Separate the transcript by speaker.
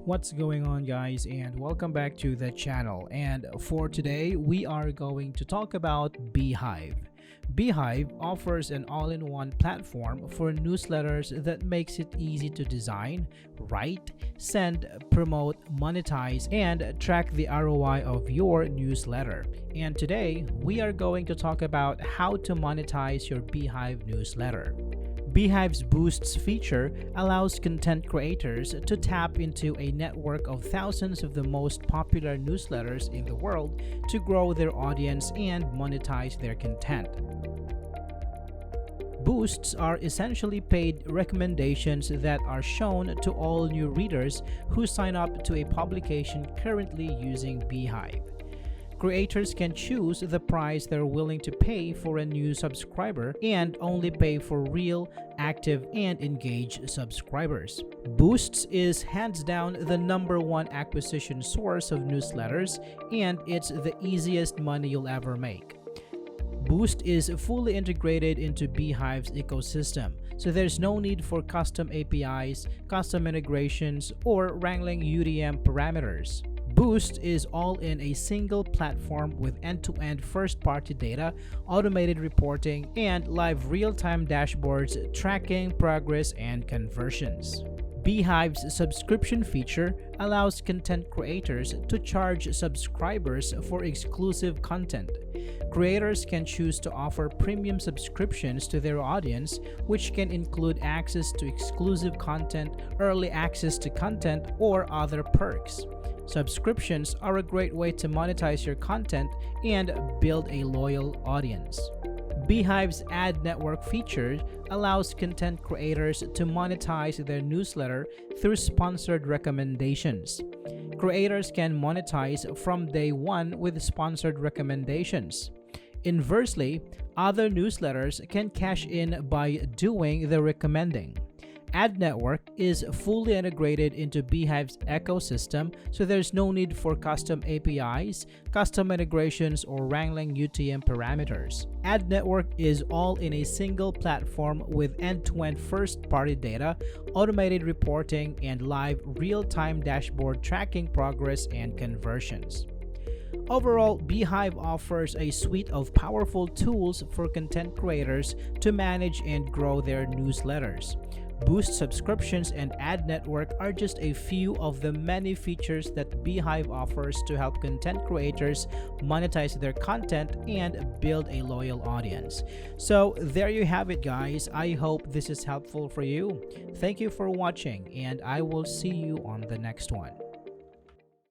Speaker 1: What's going on, guys, and welcome back to the channel. And for today we are going to talk about Beehiiv. Beehiiv offers an all-in-one platform for newsletters that makes it easy to design, write, send, promote, monetize, and track the ROI of your newsletter. And today we are going to talk about how to monetize your Beehiiv newsletter. Beehiiv's Boosts feature allows content creators to tap into a network of thousands of the most popular newsletters in the world to grow their audience and monetize their content. Boosts are essentially paid recommendations that are shown to all new readers who sign up to a publication currently using Beehiiv. Creators can choose the price they're willing to pay for a new subscriber and only pay for real, active, and engaged subscribers. Boosts is hands down the #1 acquisition source of newsletters, and it's the easiest money you'll ever make. Boost is fully integrated into Beehiiv's ecosystem, so there's no need for custom APIs, custom integrations, or wrangling UTM parameters. Boost is all in a single platform with end-to-end first-party data, automated reporting, and live real-time dashboards tracking progress and conversions. Beehiiv's subscription feature allows content creators to charge subscribers for exclusive content. Creators can choose to offer premium subscriptions to their audience, which can include access to exclusive content, early access to content, or other perks. Subscriptions are a great way to monetize your content and build a loyal audience. Beehiiv's ad network feature allows content creators to monetize their newsletter through sponsored recommendations. Creators can monetize from day one with sponsored recommendations. Inversely, other newsletters can cash in by doing the recommending. Ad Network is fully integrated into Beehiiv's ecosystem, so there's no need for custom APIs, custom integrations, or wrangling UTM parameters. Ad Network is all in a single platform with end-to-end first-party data, automated reporting, and live real-time dashboard tracking progress and conversions. Overall, Beehiiv offers a suite of powerful tools for content creators to manage and grow their newsletters. Boost subscriptions and Ad Network are just a few of the many features that Beehiiv offers to help content creators monetize their content and build a loyal audience. So there you have it, guys. I hope this is helpful for you. Thank you for watching, and I will see you on the next one.